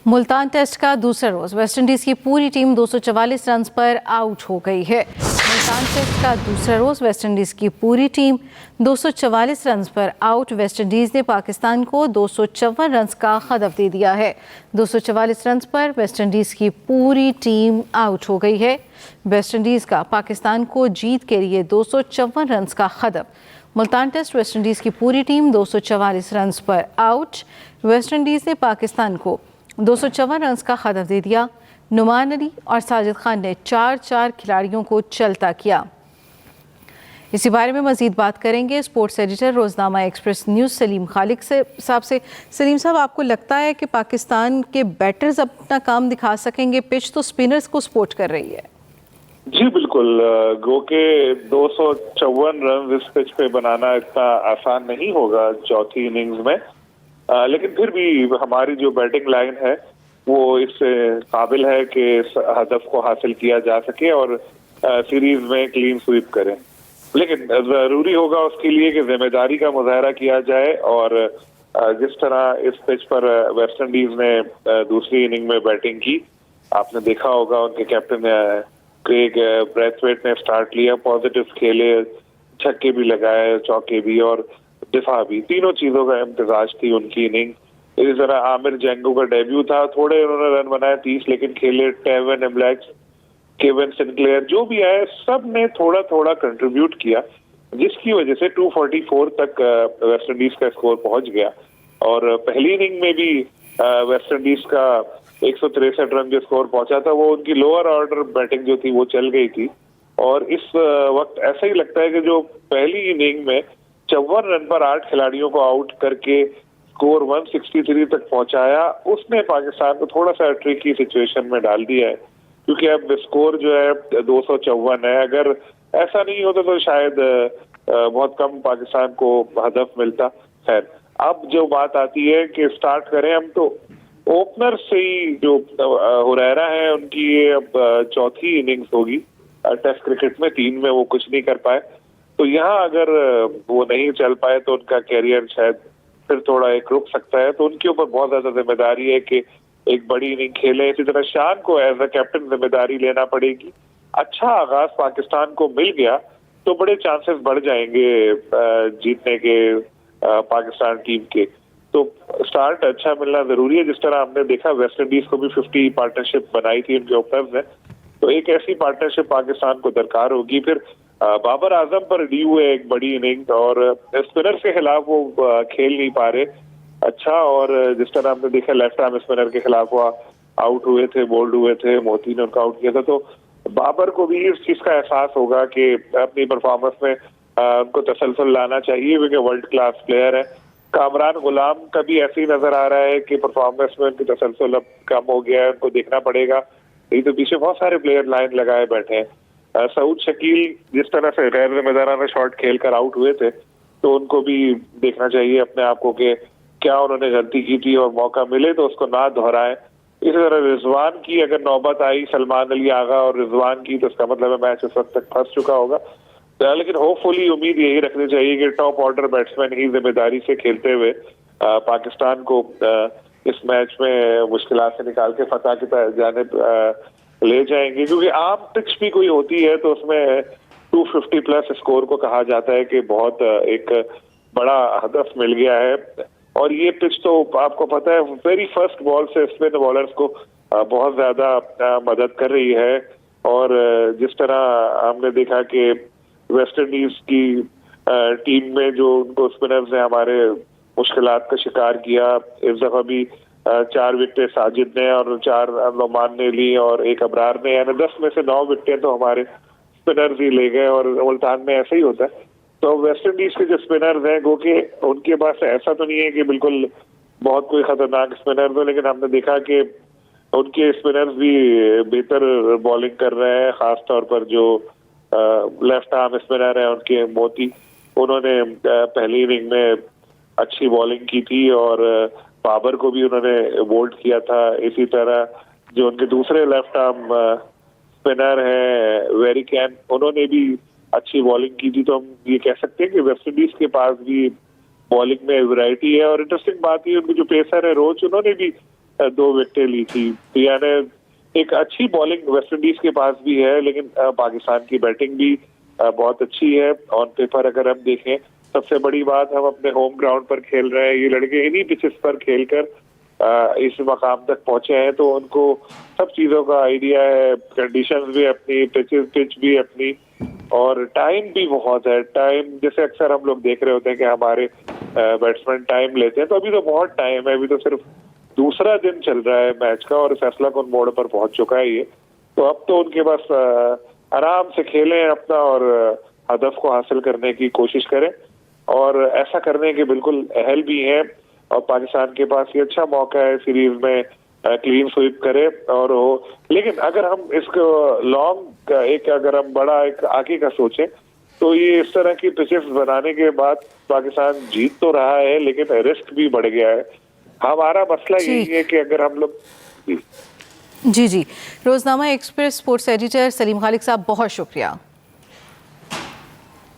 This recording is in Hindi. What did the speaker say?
मुल्तान टेस्ट का दूसरा रोज वेस्टइंडीज की पूरी टीम 244 रन पर आउट हो गई है। मुल्तान टेस्ट का दूसरा रोज वेस्टइंडीज की पूरी टीम 244 रन पर आउट। वेस्टइंडीज ने पाकिस्तान को 254 रन का हदफ दे दिया है। 244 रन पर वेस्टइंडीज की पूरी टीम आउट हो गई है। वेस्टइंडीज का पाकिस्तान को जीत के लिए 254 रन का हदफ। मुल्तान टेस्ट वेस्टइंडीज की पूरी टीम 244 रन पर आउट। वेस्टइंडीज ने पाकिस्तान को 254 रन का हदफ दे दिया। नुमान अली और साजिद खान ने 4 खिलाड़ियों को चलता किया। इसी बारे में मजीद बात करेंगे sports editor Roznama Express News Saleem Khaliq sahab से। सलीम साहब, आपको लगता है कि पाकिस्तान के बैटर्स अपना काम दिखा सकेंगे? पिच तो स्पिनर्स को सपोर्ट कर रही है। जी बिल्कुल, गो के 254 रन इस पिच पे बनाना इतना आसान नहीं होगा चौथी इनिंग्स में, लेकिन फिर भी हमारी जो बैटिंग लाइन है वो इससे काबिल है कि इस हदफ को हासिल किया जा सके और सीरीज में क्लीन स्वीप करें। लेकिन जरूरी होगा उसके लिए कि जिम्मेदारी का मुजाहरा किया जाए और जिस तरह इस पिच पर वेस्टइंडीज ने दूसरी इनिंग में बैटिंग की, आपने देखा होगा उनके कैप्टन क्रेग ब्रैथवेट ने स्टार्ट लिया, पॉजिटिव खेले, छक्के भी लगाए, चौके भी और दिफा भी, तीनों चीजों का इम्तिजाज थी उनकी इनिंग। इसी तरह आमिर जंगू का डेब्यू था, थोड़े उन्होंने रन बनाए 30, लेकिन खेले टेवन एम्ब्लैक्स, केविन सिंक्लेयर, जो भी आए सब ने थोड़ा थोड़ा कंट्रीब्यूट किया, जिसकी वजह से 244 तक वेस्टइंडीज का स्कोर पहुंच गया। और पहली इनिंग में भी वेस्टइंडीज का 163 रन जो स्कोर पहुंचा था वो उनकी लोअर ऑर्डर बैटिंग जो थी वो चल गई थी। और इस वक्त ऐसा ही लगता है कि जो पहली इनिंग में 54 रन पर 8 खिलाड़ियों को आउट करके स्कोर 163 तक पहुंचाया, उसने पाकिस्तान को थोड़ा सा ट्रिकी सिचुएशन में डाल दिया है, क्योंकि अब स्कोर जो है 254 है। अगर ऐसा नहीं होता तो शायद बहुत कम पाकिस्तान को हदफ मिलता। खैर, अब जो बात आती है कि स्टार्ट करें हम, तो ओपनर से ही जो हुरैरा है उनकी ये अब चौथी इनिंग्स होगी टेस्ट क्रिकेट में, 3 में वो कुछ नहीं कर पाए, तो यहाँ अगर वो नहीं चल पाए तो उनका कैरियर शायद फिर थोड़ा एक रुक सकता है। तो उनके ऊपर बहुत ज्यादा जिम्मेदारी है कि एक बड़ी इनिंग खेले। इसी तरह शान को एज अ कैप्टन जिम्मेदारी लेना पड़ेगी। अच्छा आगाज पाकिस्तान को मिल गया तो बड़े चांसेस बढ़ जाएंगे जीतने के पाकिस्तान टीम के। तो स्टार्ट अच्छा मिलना जरूरी है। जिस तरह हमने देखा वेस्टइंडीज को भी 50 पार्टनरशिप बनाई थी उनके ओपनर्स ने, तो एक ऐसी पार्टनरशिप पाकिस्तान को दरकार होगी। फिर बाबर आजम पर डी हुए एक बड़ी इनिंग और स्पिनर के खिलाफ वो खेल नहीं पा रहे अच्छा, और जिस तरह हमने देखा लेफ्ट आर्म स्पिनर के खिलाफ वो आउट हुए थे, बोल्ड हुए थे, मोती ने उनका आउट किया था। तो बाबर को भी इस चीज का एहसास होगा कि अपनी परफॉर्मेंस में उनको तसलसल लाना चाहिए, क्योंकि वर्ल्ड क्लास प्लेयर है। कामरान गुलाम का भी ऐसे ही नजर आ रहा है कि परफॉर्मेंस में उनकी तसलसल अब कम हो गया है, उनको देखना पड़ेगा। नहीं तो पीछे बहुत सारे प्लेयर लाइन लगाए बैठे हैं। सऊद शकील जिस तरह से गैर जिम्मेदाराना शॉट खेल कर आउट हुए थे, तो उनको भी देखना चाहिए अपने आप को कि क्या उन्होंने गलती की थी और मौका मिले तो उसको ना दोहराएं। इसी तरह रिजवान की अगर नौबत आई, सलमान अली आगा और रिजवान की, तो इसका मतलब है मैच इस वक्त तक फंस चुका होगा। लेकिन होपफुली उम्मीद यही रखनी चाहिए कि टॉप ऑर्डर बैट्समैन ही जिम्मेदारी से खेलते हुए पाकिस्तान को इस मैच में मुश्किलात से निकाल के फतह की जानिब ले जाएंगे। क्योंकि आम पिच भी कोई होती है तो उसमें 250 प्लस स्कोर को कहा जाता है कि बहुत एक बड़ा हदफ मिल गया है। और ये पिच तो आपको पता है वेरी फर्स्ट बॉल से स्पिन बॉलर्स को बहुत ज्यादा मदद कर रही है। और जिस तरह हमने देखा कि वेस्टइंडीज की टीम में जो उनको स्पिनर्स ने हमारे मुश्किलात का शिकार किया, इस दफा भी 4 विकेटें साजिद ने और 4 नुमान ने ली और 1 अबरार ने, यानी 10 में से 9 विकेटें तो हमारे स्पिनर्स ही ले गए। और मुल्तान में ऐसा ही होता है। तो वेस्टइंडीज के जो स्पिनर्स हैं गो के उनके पास ऐसा तो नहीं है कि बिल्कुल बहुत कोई खतरनाक स्पिनर्स हो, लेकिन हमने देखा कि उनके स्पिनर्स भी बेहतर बॉलिंग कर रहे हैं। खास तौर पर जो लेफ्ट आर्म स्पिनर है उनके मोती, उन्होंने पहली इनिंग में अच्छी बॉलिंग की थी और बाबर को भी उन्होंने बोल्ड किया था। इसी तरह जो उनके दूसरे लेफ्ट आर्म स्पिनर है वेरिकैन, उन्होंने भी अच्छी बॉलिंग की थी। तो हम ये कह सकते हैं कि वेस्टइंडीज के पास भी बॉलिंग में वैरायटी है। और इंटरेस्टिंग बात ये, उनके जो पेसर है रोच, उन्होंने भी 2 विकेटें ली थी। तो यानी एक अच्छी बॉलिंग वेस्टइंडीज के पास भी है, लेकिन पाकिस्तान की बैटिंग भी बहुत अच्छी है। ऑन पेपर अगर हम देखें, सबसे बड़ी बात, हम अपने होम ग्राउंड पर खेल रहे हैं। ये लड़के इन्हीं पिचेस पर खेलकर इस मकाम तक पहुंचे हैं, तो उनको सब चीजों का आइडिया है। कंडीशंस भी अपनी, पिच भी अपनी, और टाइम भी बहुत है। टाइम जैसे अक्सर हम लोग देख रहे होते हैं कि हमारे बैट्समैन टाइम लेते हैं, तो अभी तो बहुत टाइम है। अभी तो सिर्फ दूसरा दिन चल रहा है मैच का और फैसला कौन मोड़ पर पहुंच चुका है ये। तो अब तो उनके पास आराम से खेलें अपना और हदफ को हासिल करने की कोशिश करें, और ऐसा करने के बिल्कुल अहल भी हैं। और पाकिस्तान के पास ये अच्छा मौका है सीरीज में क्लीन स्वीप करे और हो। लेकिन अगर हम इसको लॉन्ग एक, अगर हम बड़ा एक आगे का सोचें, तो ये इस तरह की पिचेस बनाने के बाद पाकिस्तान जीत तो रहा है, लेकिन रिस्क भी बढ़ गया है। हमारा मसला यही है कि अगर हम लोग जी, रोजनामा express sports editor Salim Khaliq साहब, बहुत शुक्रिया।